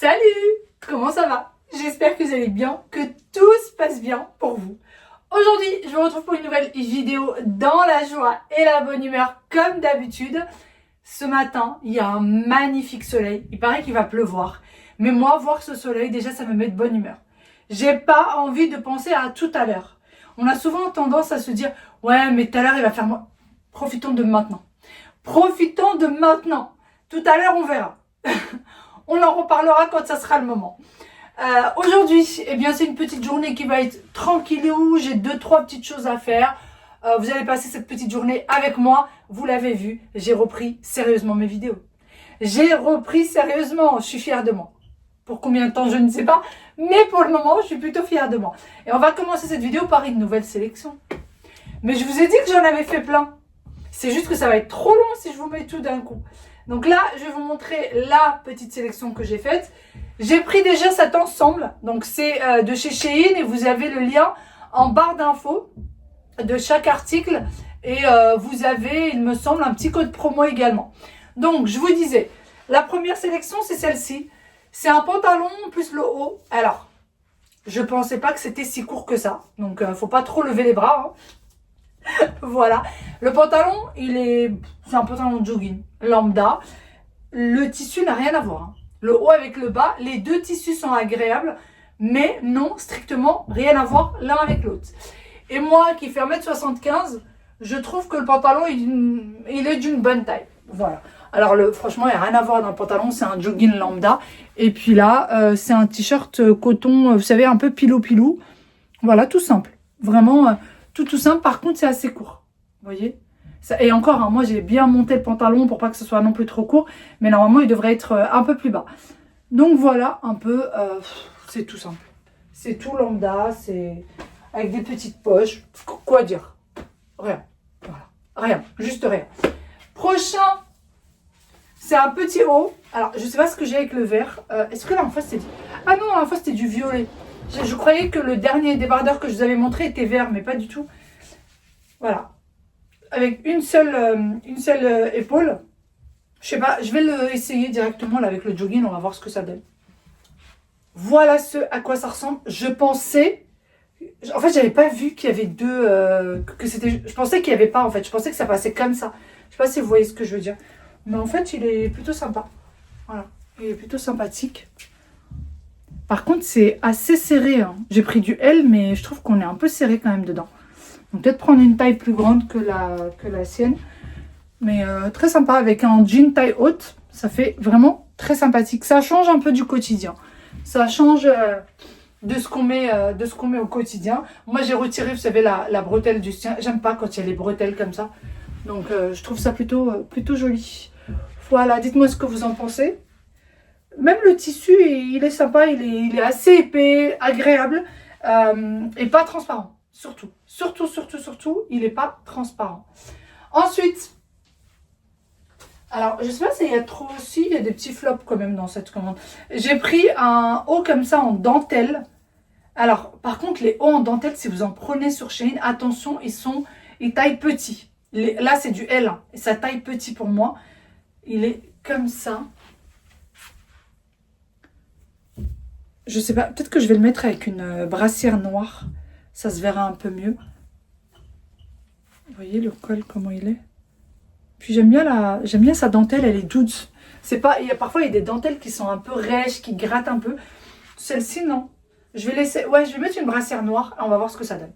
Salut! Comment ça va? J'espère que vous allez bien, que tout se passe bien pour vous. Aujourd'hui, je vous retrouve pour une nouvelle vidéo dans la joie et la bonne humeur comme d'habitude. Ce matin, il y a un magnifique soleil. Il paraît qu'il va pleuvoir. Mais moi, voir ce soleil, déjà, ça me met de bonne humeur. J'ai pas envie de penser à tout à l'heure. On a souvent tendance à se dire « Ouais, mais tout à l'heure, il va faire moins. » Profitons de maintenant. Profitons de maintenant. Tout à l'heure, on verra. On en reparlera quand ça sera le moment. Aujourd'hui, eh bien, c'est une petite journée qui va être tranquillou. J'ai 2-3 petites choses à faire. Vous allez passer cette petite journée avec moi. Vous l'avez vu, j'ai repris sérieusement mes vidéos. J'ai repris sérieusement. Je suis fière de moi. Pour combien de temps, je ne sais pas. Mais pour le moment, je suis plutôt fière de moi. Et on va commencer cette vidéo par une nouvelle sélection. Mais je vous ai dit que j'en avais fait plein. C'est juste que ça va être trop long si je vous mets tout d'un coup. Donc là, je vais vous montrer la petite sélection que j'ai faite. J'ai pris déjà cet ensemble. Donc c'est de chez Shein et vous avez le lien en barre d'infos de chaque article. Et vous avez, il me semble, un petit code promo également. Donc je vous disais, la première sélection, c'est celle-ci. C'est un pantalon plus le haut. Alors, je pensais pas que c'était si court que ça. Donc faut pas trop lever les bras, hein. Voilà, le pantalon, c'est un pantalon de jogging lambda. Le tissu n'a rien à voir, hein. Le haut avec le bas, les deux tissus sont agréables, mais non, strictement rien à voir l'un avec l'autre. Et moi qui fais 1m75, je trouve que le pantalon, il est d'une bonne taille. Voilà. Alors franchement, il n'y a rien à voir dans le pantalon, c'est un jogging lambda. Et puis là, c'est un t-shirt coton, vous savez, un peu pilou-pilou. Voilà, tout simple. Vraiment... Tout simple, par contre c'est assez court, vous voyez ça, et encore, hein, moi j'ai bien monté le pantalon pour pas que ce soit non plus trop court, mais normalement il devrait être un peu plus bas. Donc voilà, un peu, c'est tout simple. C'est tout lambda, c'est avec des petites poches, quoi dire? Rien, voilà, rien, juste rien. Prochain, c'est un petit haut. Alors je sais pas ce que j'ai avec le vert, est-ce que là en face c'était... Ah non, en face c'était du violet. Je croyais que le dernier débardeur que je vous avais montré était vert, mais pas du tout. Voilà. Avec une seule épaule. Je sais pas, je vais essayer directement là avec le jogging, on va voir ce que ça donne. Voilà ce à quoi ça ressemble. Je pensais... En fait, j'avais pas vu qu'il y avait deux... que c'était. Je pensais qu'il n'y avait pas, en fait. Je pensais que ça passait comme ça. Je sais pas si vous voyez ce que je veux dire. Mais en fait, il est plutôt sympa. Voilà. Il est plutôt sympathique. Par contre, c'est assez serré, hein. J'ai pris du L, mais je trouve qu'on est un peu serré quand même dedans. Donc peut-être prendre une taille plus grande que la sienne. Mais très sympa, avec un jean taille haute. Ça fait vraiment très sympathique. Ça change un peu du quotidien. Ça change de ce qu'on met au quotidien. Moi, j'ai retiré, vous savez, la bretelle du sien. J'aime pas quand il y a les bretelles comme ça. Donc je trouve ça plutôt joli. Voilà, dites-moi ce que vous en pensez. Même le tissu, il est sympa, il est assez épais, agréable et pas transparent. Surtout, il n'est pas transparent. Ensuite, alors je sais pas s'il y a trop aussi, il y a des petits flops quand même dans cette commande. J'ai pris un haut comme ça en dentelle. Alors par contre, les hauts en dentelle, si vous en prenez sur Shein, attention, ils taillent petit. Là, c'est du L, hein, et ça taille petit pour moi. Il est comme ça. Je sais pas, peut-être que je vais le mettre avec une brassière noire. Ça se verra un peu mieux. Vous voyez le col, comment il est. Puis j'aime bien sa dentelle, elle est douce. Parfois, il y a des dentelles qui sont un peu rêches, qui grattent un peu. Celle-ci, non. Je vais mettre une brassière noire et on va voir ce que ça donne.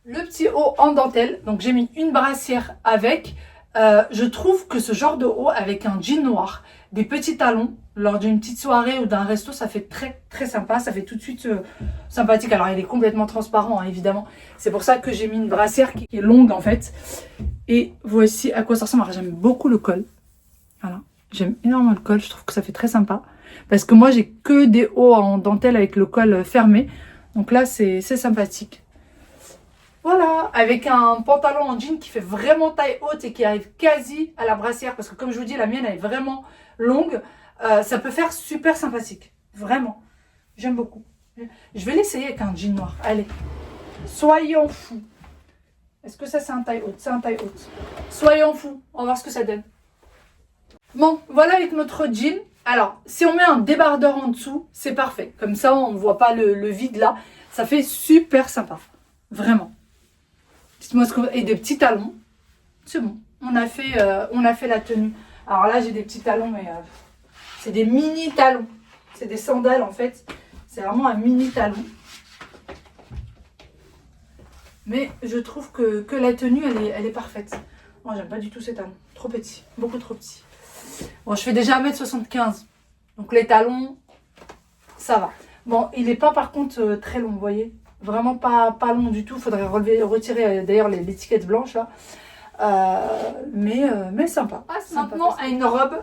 Le petit haut en dentelle. Donc, j'ai mis une brassière avec. Je trouve que ce genre de haut avec un jean noir, des petits talons, lors d'une petite soirée ou d'un resto, ça fait très très sympa, ça fait tout de suite sympathique. Alors il est complètement transparent, hein, évidemment, c'est pour ça que j'ai mis une brassière qui est longue en fait. Et voici à quoi ça ressemble. Alors j'aime beaucoup le col, voilà, j'aime énormément le col, je trouve que ça fait très sympa. Parce que moi j'ai que des hauts en dentelle avec le col fermé, donc là c'est sympathique. Voilà, avec un pantalon en jean qui fait vraiment taille haute et qui arrive quasi à la brassière. Parce que comme je vous dis, la mienne elle est vraiment longue. Ça peut faire super sympathique. Vraiment. J'aime beaucoup. Je vais l'essayer avec un jean noir. Allez. Soyons fous. Est-ce que ça c'est un taille haute? C'est un taille haute. Soyons fous. On va voir ce que ça donne. Bon, voilà avec notre jean. Alors, si on met un débardeur en dessous, c'est parfait. Comme ça, on ne voit pas le vide là. Ça fait super sympa. Vraiment. Dites-moi ce que vous... Et des petits talons. C'est bon. On a fait la tenue. Alors là, j'ai des petits talons, mais c'est des mini talons. C'est des sandales en fait. C'est vraiment un mini talon. Mais je trouve que la tenue, elle est parfaite. Moi, j'aime pas du tout ces talons. Trop petits. Beaucoup trop petits. Bon, je fais déjà 1m75. Donc les talons, ça va. Bon, il n'est pas par contre très long, vous voyez. Vraiment pas long du tout. Il faudrait retirer d'ailleurs l'étiquette blanche là. Mais sympa. Ah, maintenant, à une robe.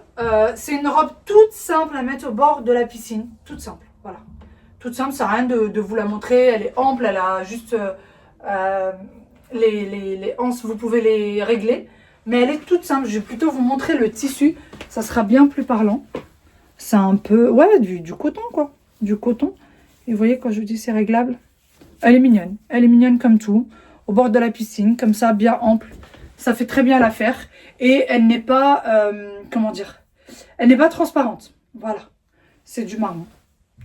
C'est une robe toute simple à mettre au bord de la piscine. Toute simple, voilà. Toute simple, ça sert à rien de vous la montrer. Elle est ample, elle a juste les anses, vous pouvez les régler. Mais elle est toute simple. Je vais plutôt vous montrer le tissu. Ça sera bien plus parlant. C'est un peu, ouais, du coton quoi. Du coton. Et vous voyez, quand je vous dis c'est réglable, elle est mignonne. Elle est mignonne comme tout. Au bord de la piscine, comme ça, bien ample. Ça fait très bien l'affaire. Et elle n'est pas, comment dire, elle n'est pas transparente. Voilà. C'est du marron.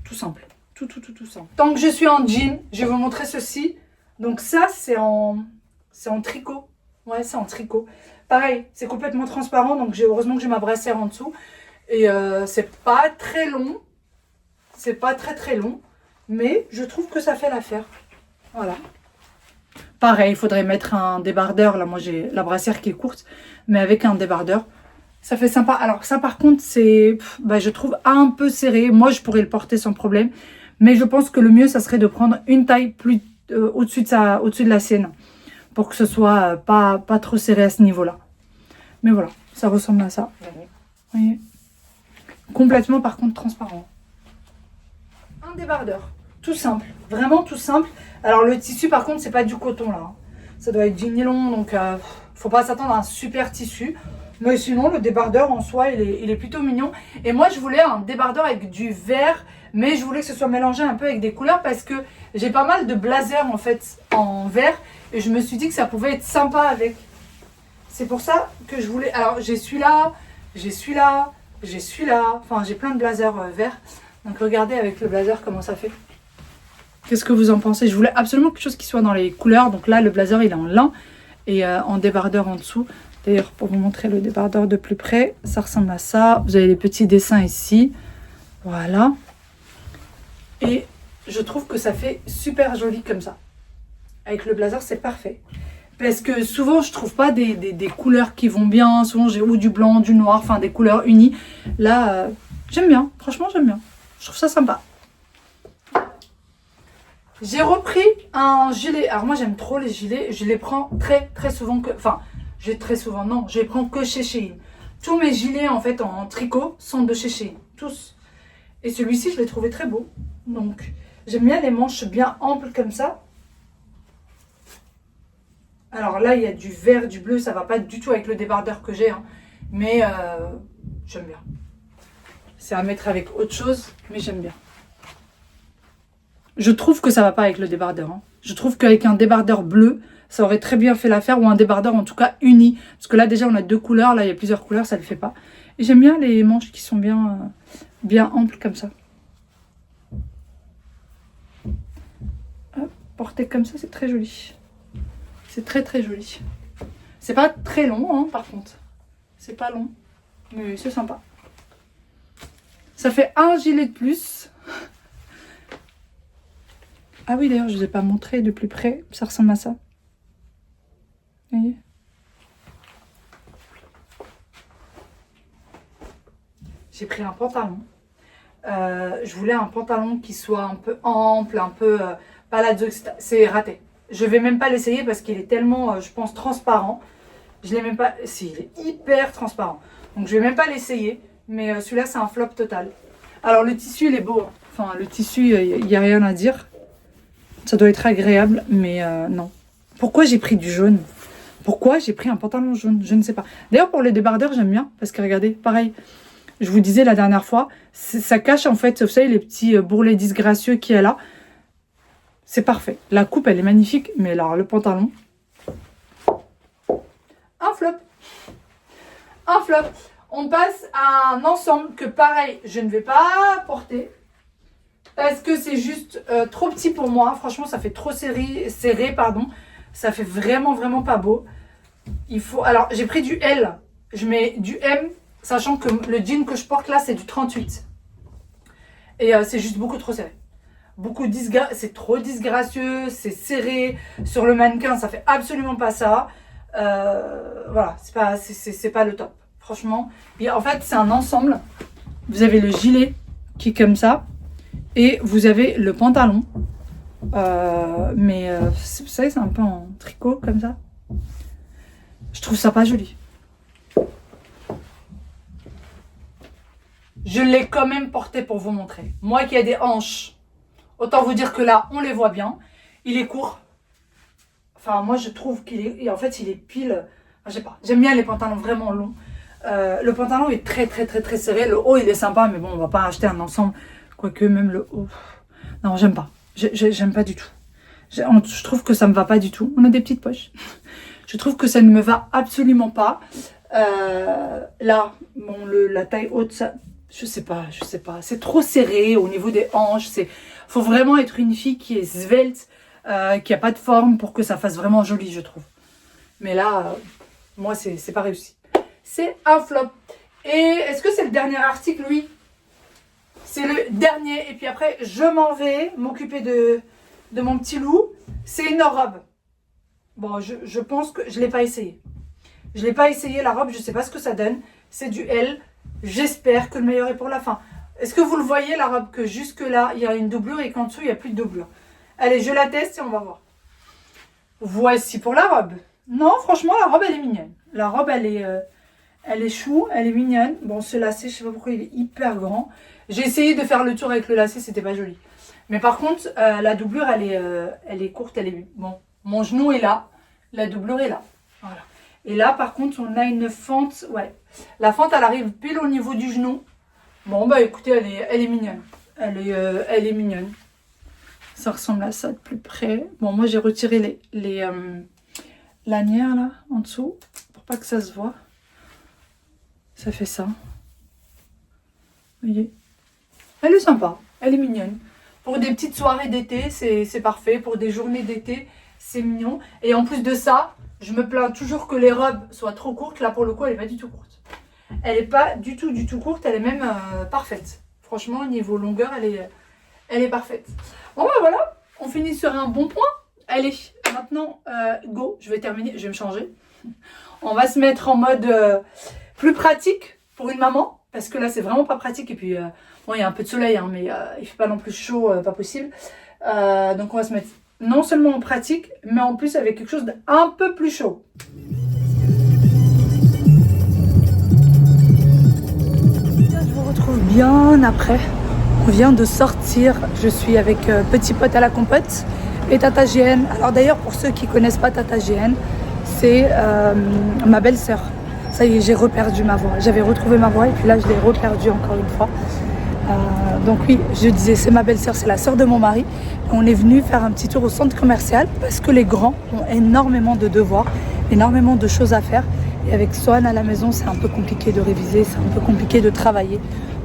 Tout simple. Tout simple. Tant que je suis en jean, je vais vous montrer ceci. Donc ça, c'est en tricot. Ouais, c'est en tricot. Pareil, c'est complètement transparent. Donc heureusement que j'ai ma brassière en dessous. Et c'est pas très long. C'est pas très long. Mais je trouve que ça fait l'affaire. Voilà. Pareil, il faudrait mettre un débardeur. Là, moi, j'ai la brassière qui est courte. Mais avec un débardeur, ça fait sympa. Alors ça, par contre, c'est, je trouve un peu serré. Moi, je pourrais le porter sans problème. Mais je pense que le mieux, ça serait de prendre une taille plus au-dessus de la sienne. Pour que ce soit pas trop serré à ce niveau-là. Mais voilà, ça ressemble à ça. Vous voyez ? Complètement, par contre, transparent. Un débardeur. Tout simple. Vraiment tout simple. Alors, le tissu, par contre, c'est pas du coton, là. Ça doit être du nylon, donc faut pas s'attendre à un super tissu. Mais sinon, le débardeur, en soi, il est plutôt mignon. Et moi, je voulais un débardeur avec du vert, mais je voulais que ce soit mélangé un peu avec des couleurs parce que j'ai pas mal de blazers, en fait, en vert. Et je me suis dit que ça pouvait être sympa avec. C'est pour ça que je voulais... Alors, j'ai celui-là, j'ai celui-là, j'ai celui-là. Enfin, j'ai plein de blazers verts. Donc, regardez avec le blazer comment ça fait. Qu'est-ce que vous en pensez? Je voulais absolument quelque chose qui soit dans les couleurs. Donc là, le blazer, il est en lin et en débardeur en dessous. D'ailleurs, pour vous montrer le débardeur de plus près, ça ressemble à ça. Vous avez les petits dessins ici. Voilà. Et je trouve que ça fait super joli comme ça. Avec le blazer, c'est parfait. Parce que souvent, je trouve pas des couleurs qui vont bien. Souvent, j'ai ou du blanc, du noir, enfin des couleurs unies. Là, j'aime bien. Franchement, j'aime bien. Je trouve ça sympa. J'ai repris un gilet. Alors moi, j'aime trop les gilets. Je les prends très souvent que... Enfin, je les prends que chez Shein. Tous mes gilets, en fait, en tricot sont de chez Shein. Tous. Et celui-ci, je l'ai trouvé très beau. Donc, j'aime bien les manches bien amples comme ça. Alors là, il y a du vert, du bleu. Ça va pas du tout avec le débardeur que j'ai. Hein. Mais j'aime bien. C'est à mettre avec autre chose, mais j'aime bien. Je trouve que ça va pas avec le débardeur. Hein. Je trouve qu'avec un débardeur bleu, ça aurait très bien fait l'affaire. Ou un débardeur en tout cas uni. Parce que là déjà on a deux couleurs. Là il y a plusieurs couleurs, ça ne le fait pas. Et j'aime bien les manches qui sont bien amples comme ça. Hop, porté comme ça, c'est très joli. C'est très joli. C'est pas très long hein, par contre. C'est pas long. Mais c'est sympa. Ça fait un gilet de plus. Ah oui, d'ailleurs, je ne vous ai pas montré de plus près. Ça ressemble à ça. Vous voyez ? J'ai pris un pantalon. Je voulais un pantalon qui soit un peu ample, un peu palazzo, etc. C'est raté. Je ne vais même pas l'essayer parce qu'il est tellement, je pense, transparent. Je l'ai même pas... Si, il est hyper transparent. Donc, je ne vais même pas l'essayer. Mais celui-là, c'est un flop total. Alors, le tissu, il est beau. Hein. Enfin, le tissu, il n'y a rien à dire. Ça doit être agréable, mais non. Pourquoi j'ai pris du jaune? Pourquoi j'ai pris un pantalon jaune? Je ne sais pas. D'ailleurs, pour les débardeurs, j'aime bien. Parce que regardez, pareil. Je vous disais la dernière fois, ça cache en fait, vous savez, les petits bourrelets disgracieux qu'il y a là. C'est parfait. La coupe, elle est magnifique. Mais alors, le pantalon... Un flop. Un flop. On passe à un ensemble que pareil, je ne vais pas porter. Parce que c'est juste trop petit pour moi. Franchement, ça fait trop serré, pardon. Ça fait vraiment, vraiment pas beau. Il faut... Alors, j'ai pris du L. Je mets du M, sachant que le jean que je porte là, c'est du 38. Et c'est juste beaucoup trop serré. C'est trop disgracieux, c'est serré. Sur le mannequin, ça fait absolument pas ça. Voilà, c'est pas le top. Franchement. Et en fait, c'est un ensemble. Vous avez le gilet qui est comme ça. Et vous avez le pantalon. Vous savez, c'est un peu en tricot comme ça. Je trouve ça pas joli. Je l'ai quand même porté pour vous montrer. Moi qui ai des hanches, autant vous dire que là, on les voit bien. Il est court. Enfin, moi, je trouve qu'il est... En fait, il est pile... Je sais pas. J'aime bien les pantalons vraiment longs. Le pantalon est très, très, très, très serré. Le haut, il est sympa, mais bon, on va pas acheter un ensemble. Quoique, même le haut... Non, j'aime pas. J'aime pas du tout. Je trouve que ça me va pas du tout. On a des petites poches. Je trouve que ça ne me va absolument pas. Là, bon, la taille haute, ça... Je sais pas. C'est trop serré au niveau des hanches. Faut vraiment être une fille qui est svelte, qui a pas de forme pour que ça fasse vraiment joli, je trouve. Mais là, moi, c'est pas réussi. C'est un flop. Et est-ce que c'est le dernier article? Oui. C'est le dernier. Et puis après, je m'en vais m'occuper de mon petit loup. C'est une robe. Bon, je pense que je l'ai pas essayé. Je l'ai pas essayé la robe. Je sais pas ce que ça donne. C'est du L. J'espère que le meilleur est pour la fin. Est-ce que vous le voyez, la robe, que jusque là, il y a une doublure et qu'en dessous, il n'y a plus de doublure? Allez, je la teste et on va voir. Voici pour la robe. Non, franchement, la robe, elle est mignonne. La robe, elle est chou, elle est mignonne. Bon, ce lacet, je sais pas pourquoi il est hyper grand. J'ai essayé de faire le tour avec le lacet, c'était pas joli. Mais par contre, la doublure, elle est courte, elle est... Bon, mon genou est là, la doublure est là. Voilà. Et là, par contre, on a une fente, ouais. La fente, elle arrive pile au niveau du genou. Bon, bah écoutez, elle est mignonne. Elle est mignonne. Ça ressemble à ça de plus près. Bon, moi, j'ai retiré les lanières, là, en dessous, pour pas que ça se voit. Ça fait ça. Vous voyez? Elle est sympa, elle est mignonne. Pour des petites soirées d'été, c'est parfait. Pour des journées d'été, c'est mignon. Et en plus de ça, je me plains toujours que les robes soient trop courtes. Là, pour le coup, elle n'est pas du tout courte. Elle n'est pas du tout courte. Elle est même parfaite. Franchement, niveau longueur, elle est parfaite. Bon, bah voilà. On finit sur un bon point. Allez, maintenant, go. Je vais terminer. Je vais me changer. On va se mettre en mode plus pratique pour une maman. Parce que là, c'est vraiment pas pratique. Et puis, bon, il y a un peu de soleil, hein, mais il fait pas non plus chaud, pas possible. Donc, on va se mettre non seulement en pratique, mais en plus avec quelque chose d'un peu plus chaud. Je vous retrouve bien après. On vient de sortir. Je suis avec Petit Pote à la compote et Tata GN. Alors d'ailleurs, pour ceux qui connaissent pas Tata GN, c'est ma belle-sœur. Ça y est, j'ai reperdu ma voix. J'avais retrouvé ma voix et puis là, je l'ai reperdue encore une fois. Donc oui, je disais, c'est ma belle-sœur, c'est la sœur de mon mari. On est venu faire un petit tour au centre commercial parce que les grands ont énormément de devoirs, énormément de choses à faire. Et avec Swan à la maison, c'est un peu compliqué de réviser, c'est un peu compliqué de travailler.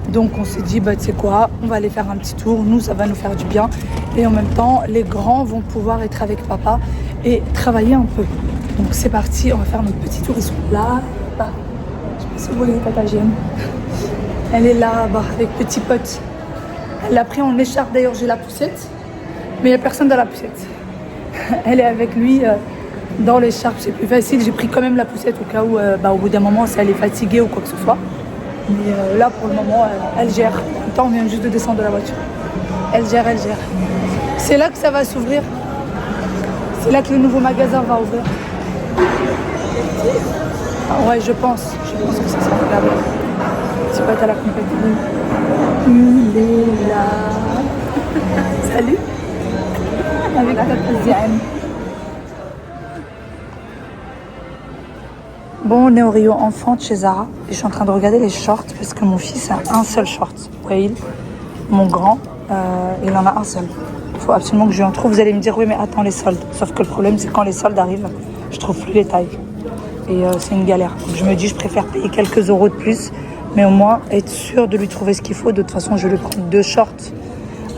Donc on s'est dit, bah tu sais quoi, on va aller faire un petit tour, nous ça va nous faire du bien. Et en même temps, les grands vont pouvoir être avec papa et travailler un peu. Donc c'est parti, on va faire notre petit tour. Ils sont là, bas. Je sais pas si vous voyez Tata GM. Elle est là-bas avec Petit Pote. Elle l'a pris en écharpe, d'ailleurs j'ai la poussette. Mais il n'y a personne dans la poussette. Elle est avec lui dans l'écharpe, c'est plus facile. J'ai pris quand même la poussette au cas où, au bout d'un moment, si elle est fatiguée ou quoi que ce soit. Mais là, pour le moment, elle gère. Attends, on vient juste de descendre de la voiture. Elle gère. C'est là que ça va s'ouvrir. C'est là que le nouveau magasin va ouvrir. Ah, ouais, je pense que ça sera regardé. C'est pas à la compagnie. Il est là. Salut. Avec ta deuxième. Bon, on est au rayon enfant chez Zara. Et je suis en train de regarder les shorts parce que mon fils a un seul short. Wael, mon grand, il en a un seul. Il faut absolument que je lui en trouve. Vous allez me dire, oui, mais attends les soldes. Sauf que le problème, c'est quand les soldes arrivent, je trouve plus les tailles. et c'est une galère. Donc je me dis je préfère payer quelques euros de plus, mais au moins être sûr de lui trouver ce qu'il faut. De toute façon je vais prendre 2 shorts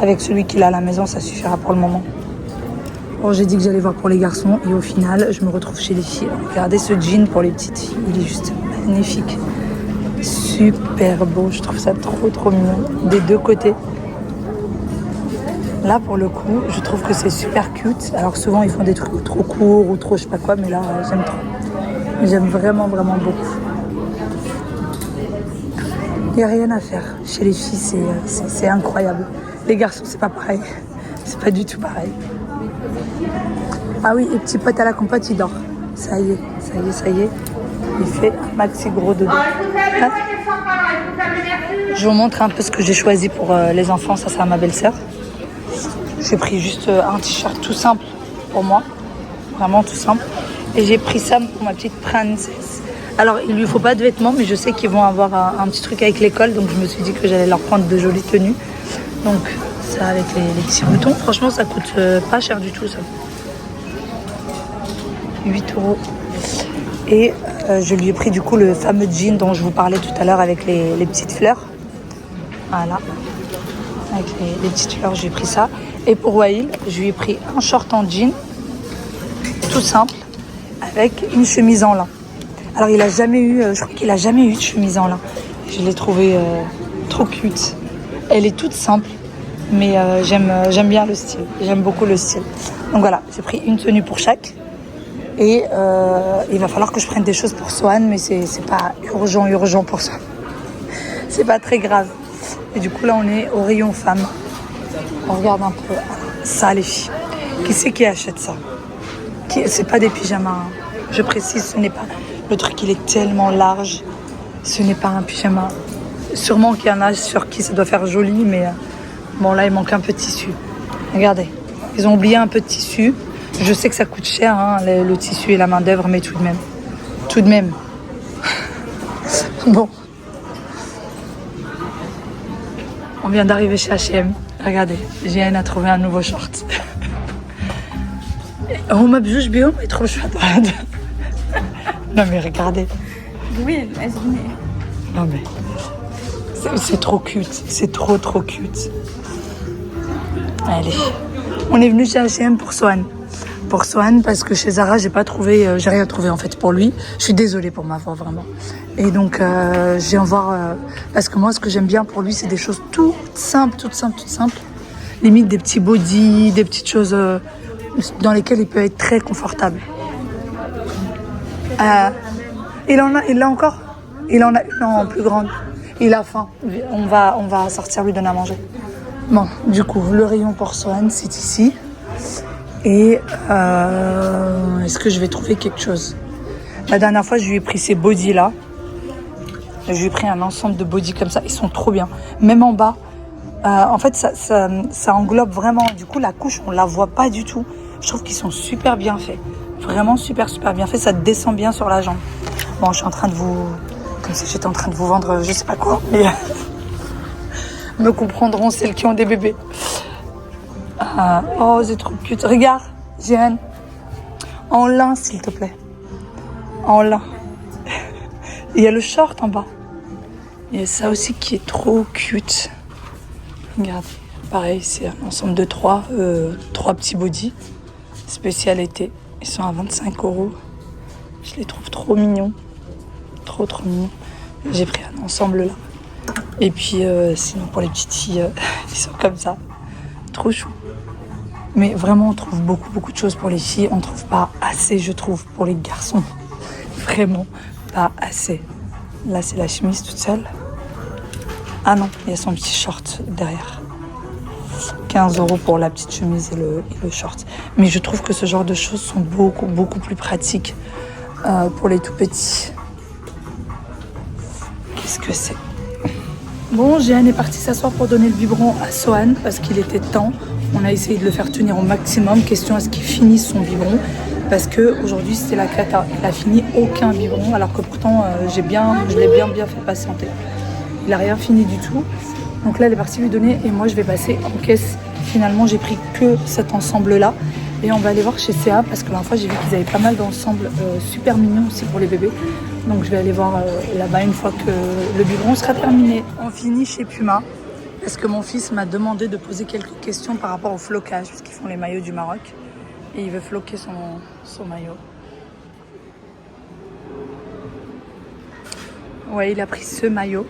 avec celui qu'il a à la maison, ça suffira pour le moment. Bon, j'ai dit que j'allais voir pour les garçons et au final je me retrouve chez les filles. Regardez ce jean pour les petites filles, il est juste magnifique, super beau, je trouve ça trop mignon des deux côtés. Là pour le coup je trouve que c'est super cute, alors souvent ils font des trucs trop courts ou trop je sais pas quoi, mais là j'aime trop, j'aime vraiment beaucoup. Il n'y a rien à faire chez les filles, c'est incroyable. Les garçons c'est pas pareil, c'est pas du tout pareil. Ah oui, et petit pote à la compote il dort, ça y est, il fait un maxi gros dodo. Hein? Je vous montre un peu ce que j'ai choisi pour les enfants, ça c'est à ma belle-sœur. J'ai pris juste un t-shirt tout simple pour moi, vraiment tout simple. Et j'ai pris ça pour ma petite princesse. Alors il lui faut pas de vêtements, mais je sais qu'ils vont avoir un petit truc avec l'école, donc je me suis dit que j'allais leur prendre de jolies tenues. Donc ça avec les petits boutons, franchement ça coûte pas cher du tout ça. 8 €. Et je lui ai pris du coup le fameux jean dont je vous parlais tout à l'heure avec les petites fleurs. Voilà, avec les petites fleurs, j'ai pris ça. Et pour Wael, je lui ai pris un short en jean, tout simple, avec une chemise en lin. Alors il a jamais eu, je crois qu'il a jamais eu de chemise en lin. Je l'ai trouvée trop cute. Elle est toute simple, mais j'aime bien le style. J'aime beaucoup le style. Donc voilà, j'ai pris une tenue pour chaque. Et il va falloir que je prenne des choses pour Swan, mais c'est pas urgent pour ça. C'est pas très grave. Et du coup là on est au rayon femmes. On regarde un peu ça les filles. Qui c'est qui achète ça? C'est pas des pyjamas, hein. Je précise, ce n'est pas. Le truc il est tellement large. Ce n'est pas un pyjama. Sûrement qu'il y en a sur qui ça doit faire joli, mais bon là il manque un peu de tissu. Regardez, ils ont oublié un peu de tissu. Je sais que ça coûte cher, hein, le tissu et la main d'œuvre, mais tout de même. Bon. On vient d'arriver chez H&M. Regardez, Jeanne a trouvé un nouveau short. هما بجوج بيهم ما يدخلوش واحد واحد. Non mais regardez. Oui, Non mais c'est trop cute, c'est trop cute. Allez, on est venu chez H&M pour Swan. Pour Swan parce que chez Zara j'ai rien trouvé en fait pour lui. Je suis désolée pour ma voix vraiment. Et donc j'ai en voir parce que moi ce que j'aime bien pour lui c'est des choses toutes simples. Limite des petits bodys, des petites choses dans lesquelles il peut être très confortable. Il l'a encore. Il en a une en plus grande. Il a faim. On va sortir lui donner à manger. Bon, du coup, le rayon pour Swan, c'est ici. Et est-ce que je vais trouver quelque chose? La dernière fois, je lui ai pris ces bodys là. Je lui ai pris un ensemble de bodys comme ça. Ils sont trop bien. Même en bas. En fait, ça englobe vraiment. Du coup, la couche, on la voit pas du tout. Je trouve qu'ils sont super bien faits. Vraiment super bien faits. Ça descend bien sur la jambe. Bon, je suis en train de vous... Comme si j'étais en train de vous vendre je sais pas quoi. Mais me comprendront celles qui ont des bébés. Oh, c'est trop cute. Regarde, Jeanne. En lin, s'il te plaît. En lin. Il y a le short en bas. Il y a ça aussi qui est trop cute. Regardez. Pareil, c'est un ensemble de 3 petits bodys. Spécialité. Ils sont à 25 €. Je les trouve trop mignons. Trop mignons. J'ai pris un ensemble là. Et puis sinon pour les petites filles, ils sont comme ça. Trop chou. Mais vraiment on trouve beaucoup de choses pour les filles. On trouve pas assez je trouve pour les garçons. Vraiment pas assez. Là c'est la chemise toute seule. Ah non, il y a son petit short derrière. 15 € pour la petite chemise et le short. Mais je trouve que ce genre de choses sont beaucoup plus pratiques pour les tout petits. Qu'est-ce que c'est? Bon, Jeanne est partie s'asseoir pour donner le biberon à Swan parce qu'il était temps. On a essayé de le faire tenir au maximum. Question à ce qu'il finisse son biberon parce que aujourd'hui c'était la cata. Il a fini aucun biberon alors que pourtant je l'ai bien fait patienter. Il a rien fini du tout. Donc là elle est partie lui donner et moi je vais passer en caisse. Finalement j'ai pris que cet ensemble là Et on va aller voir chez CA parce que la dernière fois j'ai vu qu'ils avaient pas mal d'ensembles super mignons aussi pour les bébés. Donc je vais aller voir là-bas une fois que le biberon sera terminé. On finit chez Puma parce que mon fils m'a demandé de poser quelques questions par rapport au flocage parce qu'ils font les maillots du Maroc. Et il veut floquer son maillot. Ouais, il a pris ce maillot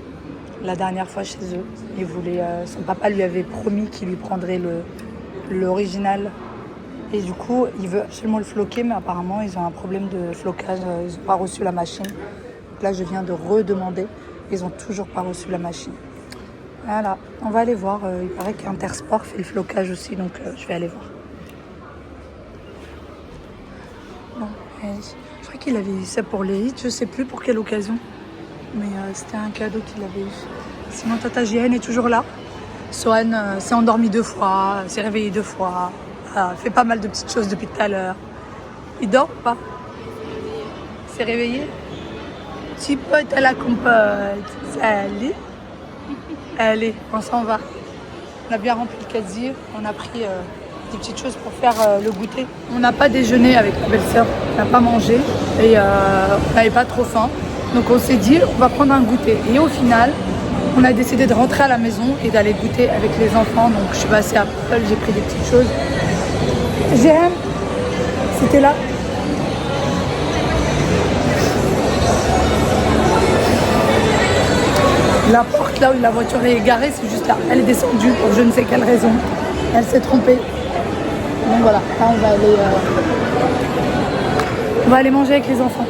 la dernière fois chez eux. Il voulait, son papa lui avait promis qu'il lui prendrait l'original. Et du coup, il veut absolument le floquer, mais apparemment, ils ont un problème de flocage. Ils n'ont pas reçu la machine. Donc là, je viens de redemander. Ils n'ont toujours pas reçu la machine. Voilà, on va aller voir. Il paraît qu'Intersport fait le flocage aussi, donc je vais aller voir. Bon, je crois qu'il avait eu ça pour les hits, je sais plus pour quelle occasion. Mais c'était un cadeau qu'il avait eu. Sinon, Tata JN est toujours là. Sohan s'est endormi 2 fois, s'est réveillé 2 fois. Fait pas mal de petites choses depuis tout à l'heure. Il dort ou pas? Il s'est réveillé? Petit pote à la compote. Salut. Allez, on s'en va. On a bien rempli le casier. On a pris des petites choses pour faire le goûter. On n'a pas déjeuné avec ma belle-sœur. On n'a pas mangé. Et on n'avait pas trop faim. Donc on s'est dit, on va prendre un goûter. Et au final, on a décidé de rentrer à la maison et d'aller goûter avec les enfants. Donc je suis passée à Apple, j'ai pris des petites choses. Jérém, c'était là. La porte là où la voiture est garée, c'est juste là. Elle est descendue pour je ne sais quelle raison. Elle s'est trompée. Donc voilà, là on va aller manger avec les enfants.